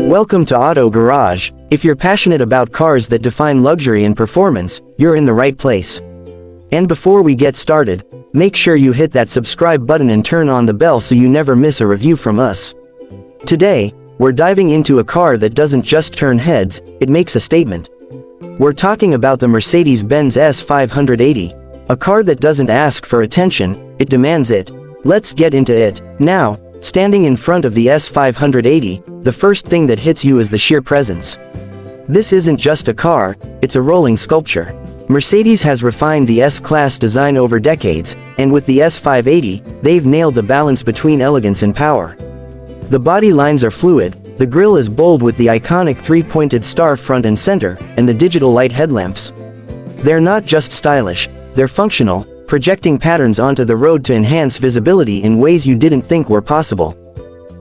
Welcome to Auto Garage. If you're passionate about cars that define luxury and performance, you're in the right place. And before we get started, make sure you hit that subscribe button and turn on the bell so you never miss a review from us. Today, we're diving into a car that doesn't just turn heads, it makes a statement. We're talking about the Mercedes-Benz S580, a car that doesn't ask for attention, it demands it. Let's get into it. Now, standing in front of the S580, the first thing that hits you is the sheer presence. This isn't just a car, it's a rolling sculpture. Mercedes has refined the S-Class design over decades, and with the S580, they've nailed the balance between elegance and power. The body lines are fluid, the grille is bold with the iconic three-pointed star front and center, and the digital light headlamps. They're not just stylish, they're functional, projecting patterns onto the road to enhance visibility in ways you didn't think were possible.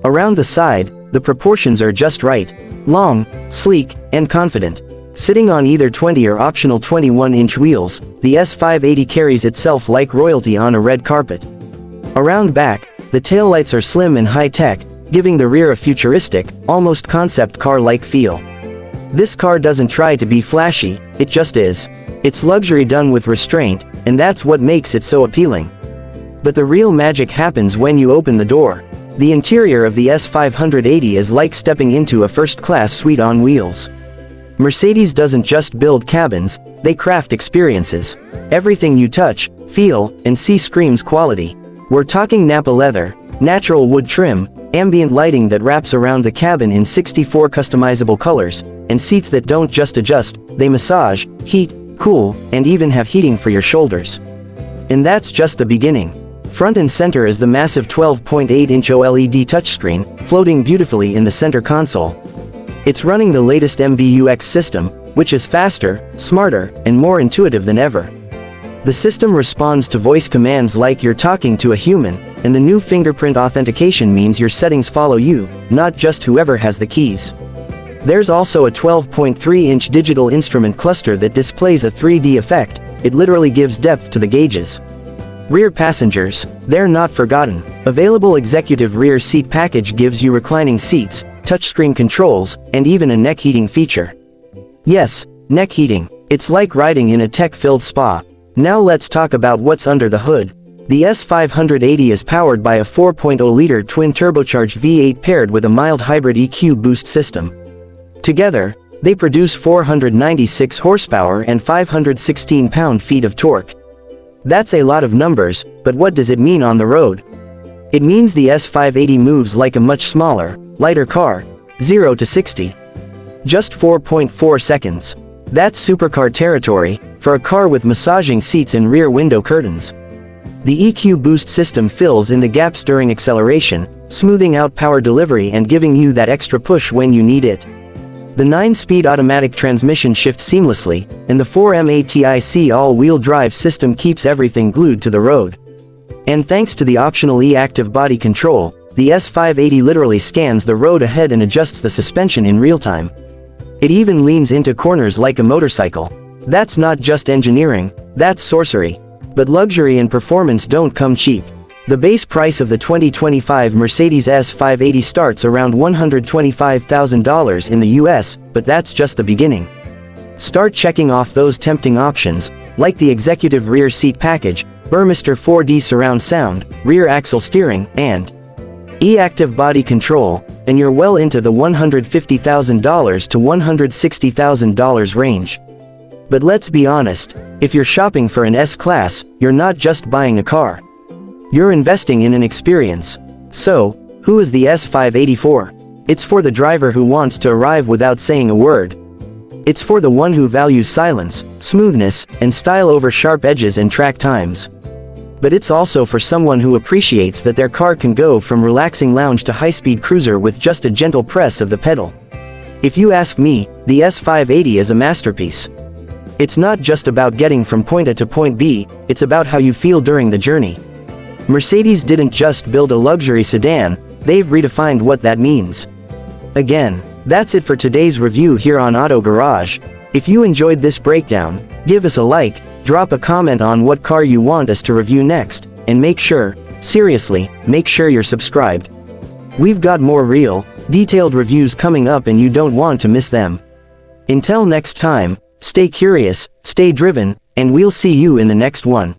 Around the side, the proportions are just right. Long, sleek, and confident. Sitting on either 20 or optional 21-inch wheels, the S580 carries itself like royalty on a red carpet. Around back, the taillights are slim and high-tech, giving the rear a futuristic, almost concept car-like feel. This car doesn't try to be flashy, it just is. It's luxury done with restraint, and that's what makes it so appealing. But the real magic happens when you open the door. The interior of the S580 is like stepping into a first-class suite on wheels. Mercedes doesn't just build cabins, they craft experiences. Everything you touch, feel, and see screams quality. We're talking Nappa leather, natural wood trim, ambient lighting that wraps around the cabin in 64 customizable colors, and seats that don't just adjust, they massage, heat, cool, and even have heating for your shoulders. And that's just the beginning. Front and center is the massive 12.8-inch OLED touchscreen, floating beautifully in the center console. It's running the latest MBUX system, which is faster, smarter, and more intuitive than ever. The system responds to voice commands like you're talking to a human, and the new fingerprint authentication means your settings follow you, not just whoever has the keys. There's also a 12.3-inch digital instrument cluster that displays a 3D effect. It literally gives depth to the gauges. Rear passengers, they're not forgotten. Available executive rear seat package gives you reclining seats, touchscreen controls, and even a neck heating feature. Yes, neck heating. It's like riding in a tech-filled spa. Now let's talk about what's under the hood. The S580 is powered by a 4.0-liter twin-turbocharged V8 paired with a mild hybrid EQ boost system. Together, they produce 496 horsepower and 516 pound-feet of torque. That's a lot of numbers, but what does it mean on the road? It means the S580 moves like a much smaller, lighter car, 0 to 60. Just 4.4 seconds. That's supercar territory, for a car with massaging seats and rear window curtains. The EQ boost system fills in the gaps during acceleration, smoothing out power delivery and giving you that extra push when you need it. The 9-speed automatic transmission shifts seamlessly, and the 4MATIC all-wheel drive system keeps everything glued to the road. And thanks to the optional e-active body control, the S580 literally scans the road ahead and adjusts the suspension in real time. It even leans into corners like a motorcycle. That's not just engineering, that's sorcery. But luxury and performance don't come cheap. The base price of the 2025 Mercedes S580 starts around $125,000 in the US, but that's just the beginning. Start checking off those tempting options, like the executive rear seat package, Burmester 4D surround sound, rear axle steering, and e-active body control, and you're well into the $150,000 to $160,000 range. But let's be honest, if you're shopping for an S-Class, you're not just buying a car. You're investing in an experience. So, who is the S580 for? It's for the driver who wants to arrive without saying a word. It's for the one who values silence, smoothness, and style over sharp edges and track times. But it's also for someone who appreciates that their car can go from relaxing lounge to high-speed cruiser with just a gentle press of the pedal. If you ask me, the S580 is a masterpiece. It's not just about getting from point A to point B, it's about how you feel during the journey. Mercedes didn't just build a luxury sedan, they've redefined what that means. Again, that's it for today's review here on Auto Garage. If you enjoyed this breakdown, give us a like, drop a comment on what car you want us to review next, and make sure, seriously, make sure you're subscribed. We've got more real, detailed reviews coming up and you don't want to miss them. Until next time, stay curious, stay driven, and we'll see you in the next one.